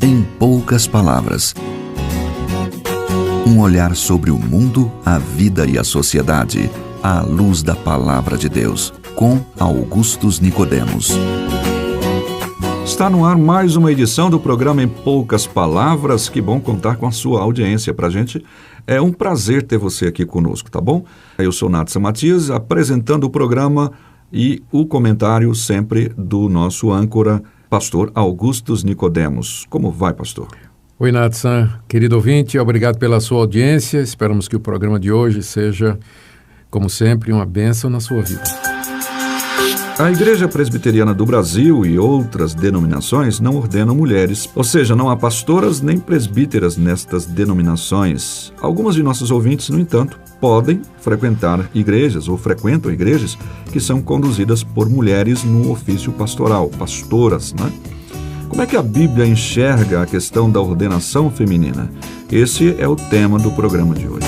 Em poucas palavras. Um olhar sobre o mundo, a vida e a sociedade, à luz da Palavra de Deus, com Augustus Nicodemos. Está no ar mais uma edição do programa Em Poucas Palavras. Que bom contar com a sua audiência. Para a gente é um prazer ter você aqui conosco, tá bom? Eu sou Natsa Matias, apresentando o programa e o comentário sempre do nosso âncora, pastor Augustus Nicodemos. Como vai, pastor? Oi, Natsa, querido ouvinte, obrigado pela sua audiência. Esperamos que o programa de hoje seja, como sempre, uma bênção na sua vida. A Igreja Presbiteriana do Brasil e outras denominações não ordenam mulheres, ou seja, não há pastoras nem presbíteras nestas denominações. Algumas de nossos ouvintes, no entanto, podem frequentar igrejas ou frequentam igrejas que são conduzidas por mulheres no ofício pastoral, pastoras, né? Como é que a Bíblia enxerga a questão da ordenação feminina? Esse é o tema do programa de hoje.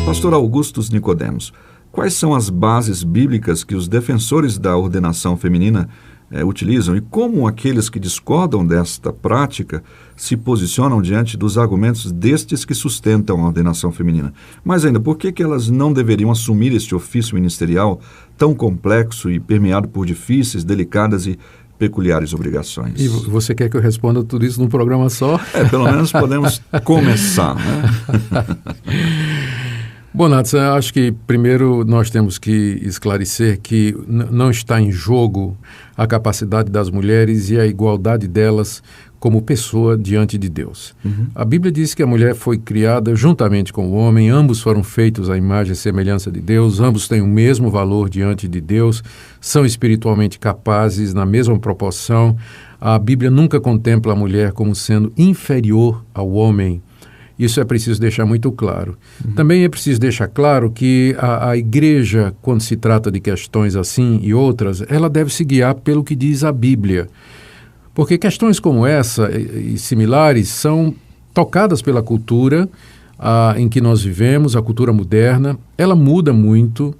Pastor Augustus Nicodemos, quais são as bases bíblicas que os defensores da ordenação feminina utilizam e como aqueles que discordam desta prática se posicionam diante dos argumentos destes que sustentam a ordenação feminina? Mais ainda, por que elas não deveriam assumir este ofício ministerial tão complexo e permeado por difíceis, delicadas e peculiares obrigações? E você quer que eu responda tudo isso num programa só? Pelo menos podemos começar, né? Bom, Natsa, acho que primeiro nós temos que esclarecer que não está em jogo a capacidade das mulheres e a igualdade delas como pessoa diante de Deus. A Bíblia diz que a mulher foi criada juntamente com o homem, ambos foram feitos à imagem e semelhança de Deus, ambos têm o mesmo valor diante de Deus, são espiritualmente capazes na mesma proporção. A Bíblia nunca contempla a mulher como sendo inferior ao homem. Isso é preciso deixar muito claro. Também é preciso deixar claro que a igreja, quando se trata de questões assim e outras, ela deve se guiar pelo que diz a Bíblia. Porque questões como essa e similares são tocadas pela cultura em que nós vivemos, a cultura moderna. Ela muda muito.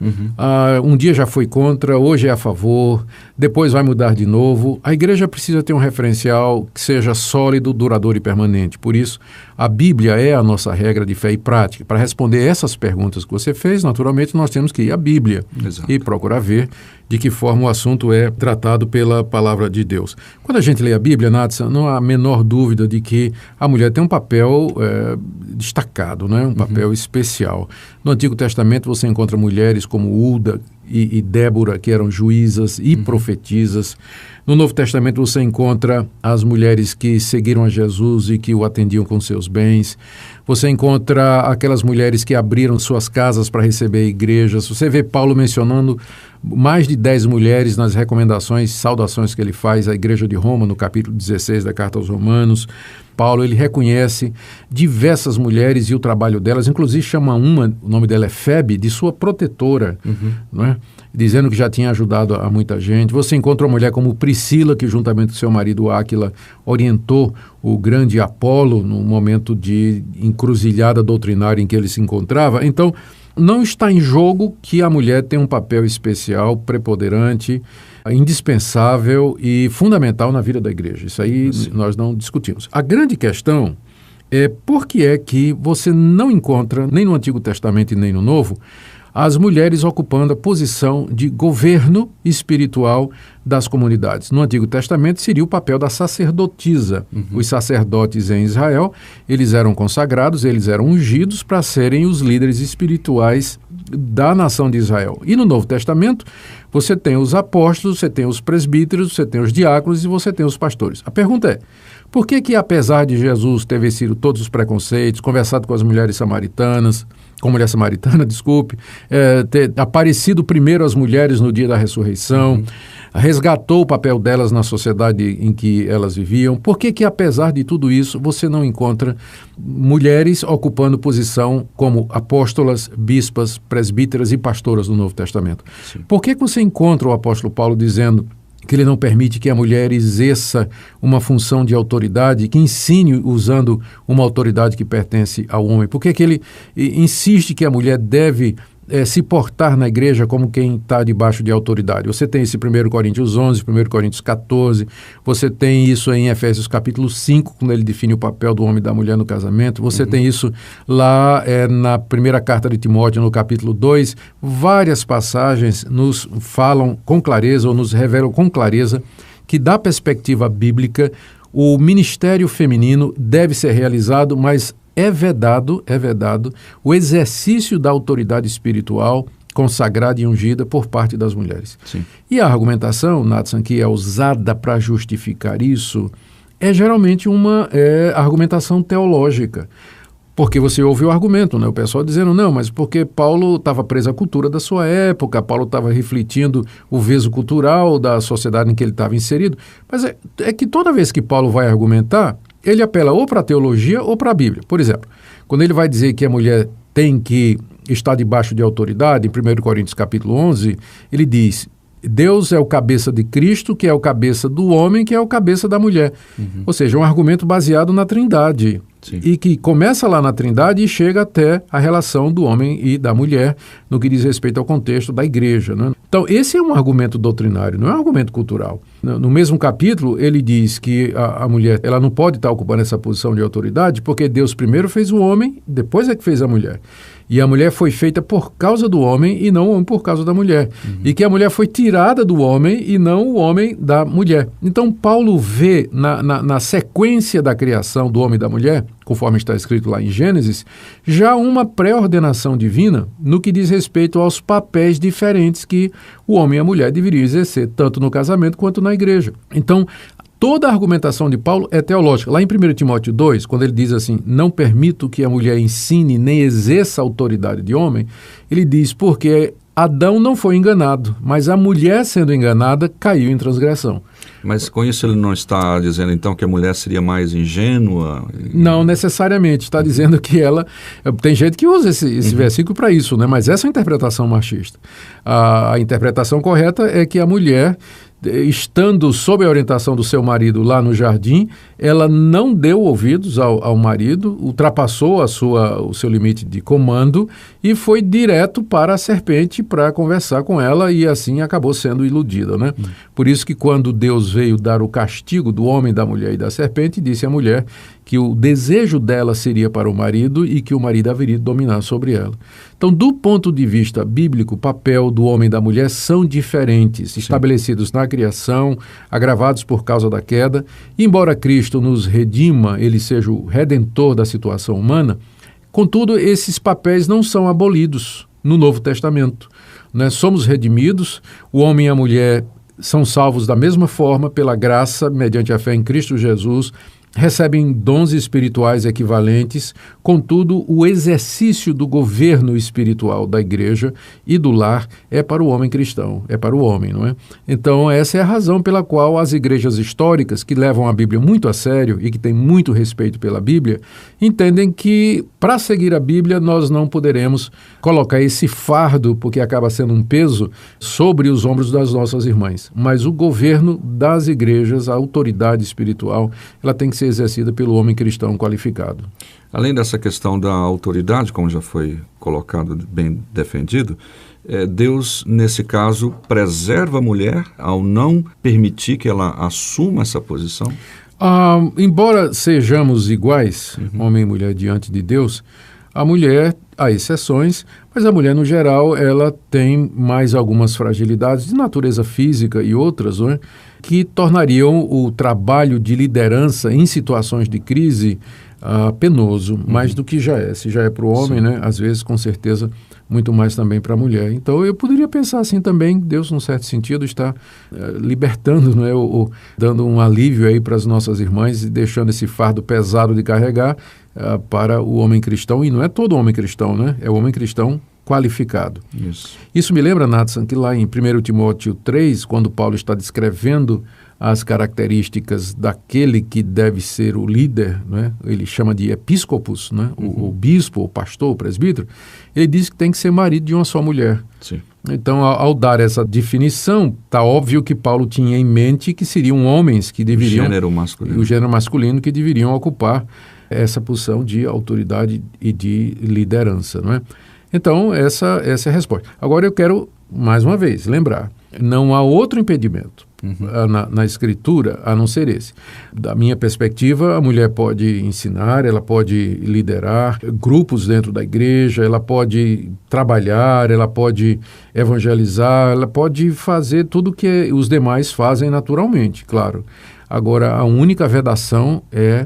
Um dia já foi contra, hoje é a favor, depois vai mudar de novo. A igreja precisa ter um referencial que seja sólido, duradouro e permanente. Por isso, a Bíblia é a nossa regra de fé e prática. Para responder essas perguntas que você fez, naturalmente, nós temos que ir à Bíblia. Exato. E procurar ver de que forma o assunto é tratado pela palavra de Deus. Quando a gente lê a Bíblia, Natsa, não há a menor dúvida de que a mulher tem um papel destacado, né? Um papel especial. No Antigo Testamento você encontra mulheres como Ulda e Débora, que eram juízas e profetisas. No Novo Testamento você encontra as mulheres que seguiram a Jesus e que o atendiam com seus bens. Você encontra aquelas mulheres que abriram suas casas para receber igrejas. Você vê Paulo mencionando mais de 10 mulheres nas recomendações, saudações que ele faz à igreja de Roma, no capítulo 16 da Carta aos Romanos. Paulo, ele reconhece diversas mulheres e o trabalho delas, inclusive chama uma, o nome dela é Febe, de sua protetora, não é? Dizendo que já tinha ajudado a muita gente. Você encontra uma mulher como Priscila, que juntamente com seu marido Áquila orientou o grande Apolo no momento de encruzilhada doutrinária em que ele se encontrava. Então, não está em jogo que a mulher tem um papel especial, preponderante, indispensável e fundamental na vida da igreja. Isso aí nós não discutimos. A grande questão é por que é que você não encontra, nem no Antigo Testamento e nem no Novo, as mulheres ocupando a posição de governo espiritual das comunidades. No Antigo Testamento seria o papel da sacerdotisa. Os sacerdotes em Israel, eles eram consagrados, eles eram ungidos para serem os líderes espirituais da nação de Israel. E no Novo Testamento, você tem os apóstolos, você tem os presbíteros, você tem os diáconos e você tem os pastores. A pergunta é, por que apesar de Jesus ter vencido todos os preconceitos, conversado com as mulheres samaritanas, com a mulher samaritana, ter aparecido primeiro às mulheres no dia da ressurreição, resgatou o papel delas na sociedade em que elas viviam. Por que apesar de tudo isso, você não encontra mulheres ocupando posição como apóstolas, bispas, presbíteras e pastoras no Novo Testamento? Sim. Por que você encontra o apóstolo Paulo dizendo que ele não permite que a mulher exerça uma função de autoridade, que ensine usando uma autoridade que pertence ao homem? Por que ele insiste que a mulher deve se portar na igreja como quem está debaixo de autoridade. Você tem esse 1 Coríntios 11, 1 Coríntios 14, você tem isso em Efésios capítulo 5, quando ele define o papel do homem e da mulher no casamento, você tem isso lá na primeira carta de Timóteo, no capítulo 2, várias passagens nos falam com clareza, ou nos revelam com clareza, que da perspectiva bíblica, o ministério feminino deve ser realizado, mas é vedado o exercício da autoridade espiritual consagrada e ungida por parte das mulheres. Sim. E a argumentação, Natsan, que é usada para justificar isso, é geralmente uma argumentação teológica. Porque você ouve o argumento, né? O pessoal dizendo, não, mas porque Paulo estava preso à cultura da sua época, Paulo estava refletindo o veso cultural da sociedade em que ele estava inserido. Mas é que toda vez que Paulo vai argumentar, ele apela ou para a teologia ou para a Bíblia. Por exemplo, quando ele vai dizer que a mulher tem que estar debaixo de autoridade, em 1 Coríntios capítulo 11, ele diz, Deus é o cabeça de Cristo, que é o cabeça do homem, que é o cabeça da mulher. Ou seja, um argumento baseado na Trindade. Sim. E que começa lá na Trindade e chega até a relação do homem e da mulher no que diz respeito ao contexto da igreja, né? Então, esse é um argumento doutrinário, não é um argumento cultural. No mesmo capítulo, ele diz que a mulher ela não pode estar ocupando essa posição de autoridade porque Deus primeiro fez o homem, depois é que fez a mulher. E a mulher foi feita por causa do homem e não o homem por causa da mulher. E que a mulher foi tirada do homem e não o homem da mulher. Então, Paulo vê na sequência da criação do homem e da mulher, conforme está escrito lá em Gênesis, já uma pré-ordenação divina no que diz respeito aos papéis diferentes que o homem e a mulher deveriam exercer, tanto no casamento quanto na igreja. Então, toda a argumentação de Paulo é teológica. Lá em 1 Timóteo 2, quando ele diz assim, não permito que a mulher ensine nem exerça a autoridade de homem, ele diz porque Adão não foi enganado, mas a mulher sendo enganada caiu em transgressão. Mas com isso ele não está dizendo então que a mulher seria mais ingênua? Não necessariamente, está dizendo que ela... Tem gente que usa esse versículo para isso, né? Mas essa é a interpretação machista. A interpretação correta é que a mulher, estando sob a orientação do seu marido lá no jardim, ela não deu ouvidos ao marido, ultrapassou o seu limite de comando e foi direto para a serpente para conversar com ela e assim acabou sendo iludida, né? Por isso que quando Deus veio dar o castigo do homem, da mulher e da serpente, disse à mulher que o desejo dela seria para o marido e que o marido haveria de dominar sobre ela. Então, do ponto de vista bíblico, o papel do homem e da mulher são diferentes, estabelecidos na criação, agravados por causa da queda. E, embora Cristo nos redima, ele seja o redentor da situação humana, contudo, esses papéis não são abolidos no Novo Testamento, né? Somos redimidos, o homem e a mulher são salvos da mesma forma pela graça, mediante a fé em Cristo Jesus, recebem dons espirituais equivalentes, contudo, o exercício do governo espiritual da igreja e do lar é para o homem cristão, é para o homem, não é? Então, essa é a razão pela qual as igrejas históricas, que levam a Bíblia muito a sério e que têm muito respeito pela Bíblia, entendem que, para seguir a Bíblia, nós não poderemos colocar esse fardo, porque acaba sendo um peso, sobre os ombros das nossas irmãs. Mas o governo das igrejas, a autoridade espiritual, ela tem que ser exercida pelo homem cristão qualificado. Além dessa questão da autoridade, como já foi colocado, bem defendido, Deus, nesse caso, preserva a mulher ao não permitir que ela assuma essa posição? Embora sejamos iguais, homem e mulher, diante de Deus, a mulher, há exceções, mas a mulher, no geral, ela tem mais algumas fragilidades de natureza física e outras, não é? Que tornariam o trabalho de liderança em situações de crise penoso, mais do que já é. Se já é para o homem, né? Às vezes, com certeza, muito mais também para a mulher. Então, eu poderia pensar assim também, Deus, num certo sentido, está libertando, não é? Dando um alívio aí para as nossas irmãs e deixando esse fardo pesado de carregar para o homem cristão. E não é todo homem cristão, né? É o homem cristão qualificado. Isso me lembra, Nathan, que lá em 1 Timóteo 3, quando Paulo está descrevendo as características daquele que deve ser o líder, né? Ele chama de episcopos, né? O bispo, o pastor, o presbítero, ele diz que tem que ser marido de uma só mulher. Sim. Então, ao dar essa definição, está óbvio que Paulo tinha em mente que seriam homens que deveriam... O gênero masculino que deveriam ocupar essa posição de autoridade e de liderança, não é? Então, essa é a resposta. Agora, eu quero, mais uma vez, lembrar, não há outro impedimento na Escritura a não ser esse. Da minha perspectiva, a mulher pode ensinar, ela pode liderar grupos dentro da igreja, ela pode trabalhar, ela pode evangelizar, ela pode fazer tudo que os demais fazem naturalmente, claro. Agora, a única vedação é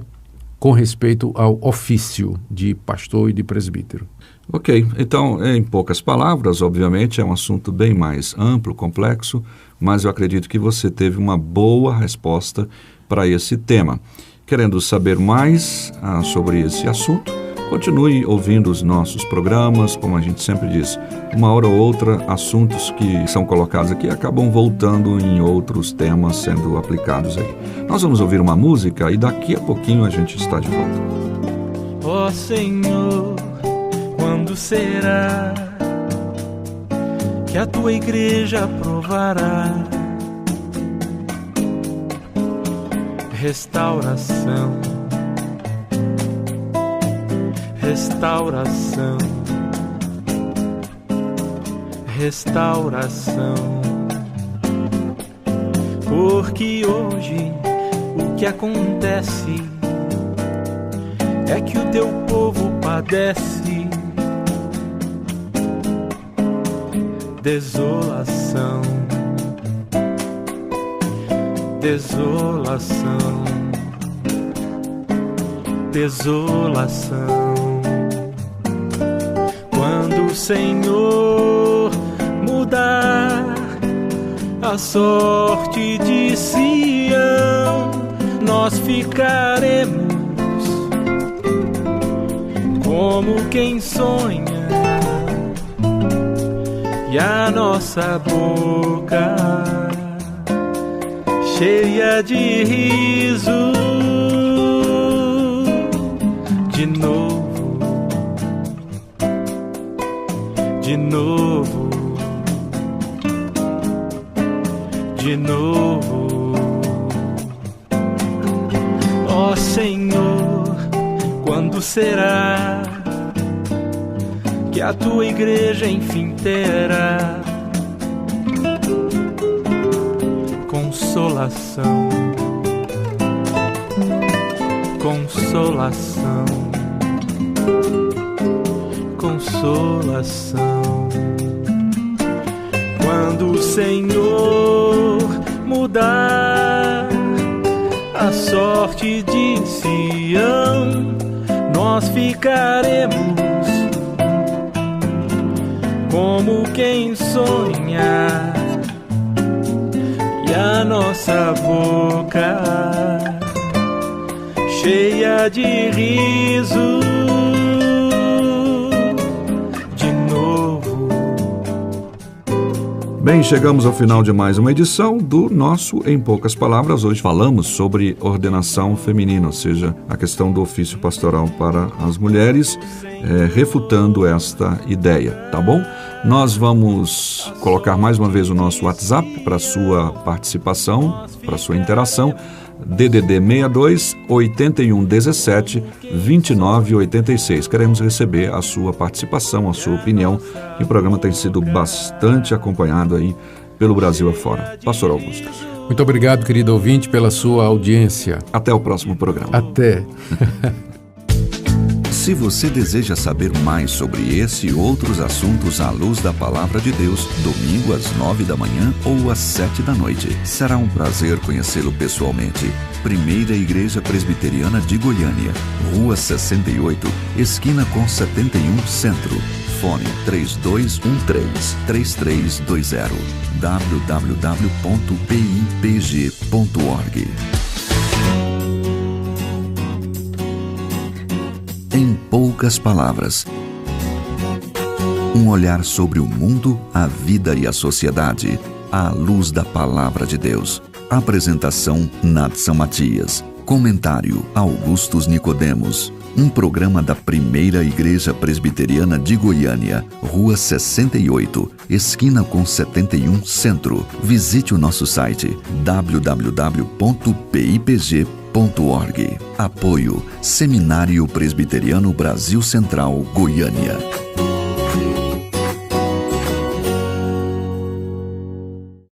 com respeito ao ofício de pastor e de presbítero. Ok, então, em poucas palavras, obviamente, é um assunto bem mais amplo, complexo, mas eu acredito que você teve uma boa resposta para esse tema. Querendo saber mais sobre esse assunto, continue ouvindo os nossos programas, como a gente sempre diz, uma hora ou outra, assuntos que são colocados aqui acabam voltando em outros temas sendo aplicados aí. Nós vamos ouvir uma música e daqui a pouquinho a gente está de volta. Ó Senhor, quando será que a tua igreja provará restauração, restauração, restauração? Porque hoje o que acontece é que o teu povo padece desolação, desolação, desolação. Quando o Senhor mudar a sorte de Sião, nós ficaremos como quem sonha, e a nossa boca cheia de riso. De novo, de novo, de novo. Ó Senhor, quando será que a tua igreja enfim terá consolação, consolação, consolação? Quando o Senhor mudar a sorte de Sião, nós ficaremos como quem sonha, e a nossa boca cheia de riso. De novo. Bem, chegamos ao final de mais uma edição do nosso Em Poucas Palavras. Hoje falamos sobre ordenação feminina, ou seja, a questão do ofício pastoral para as mulheres, refutando esta ideia, tá bom? Nós vamos colocar mais uma vez o nosso WhatsApp para sua participação, para sua interação, DDD 62 81 17 29 86. Queremos receber a sua participação, a sua opinião, e o programa tem sido bastante acompanhado aí pelo Brasil afora. Pastor Augusto. Muito obrigado, querido ouvinte, pela sua audiência. Até o próximo programa. Até. Se você deseja saber mais sobre esse e outros assuntos à luz da Palavra de Deus, domingo às 9 da manhã ou às 7 da noite. Será um prazer conhecê-lo pessoalmente. Primeira Igreja Presbiteriana de Goiânia, Rua 68, esquina com 71 Centro. Fone 3213-3320. www.pipg.org. Em poucas palavras, um olhar sobre o mundo, a vida e a sociedade, à luz da Palavra de Deus. Apresentação, Nadson Matias. Comentário, Augustus Nicodemos. Um programa da Primeira Igreja Presbiteriana de Goiânia, Rua 68, esquina com 71 Centro. Visite o nosso site www.pipg.org. Apoio Seminário Presbiteriano Brasil Central, Goiânia.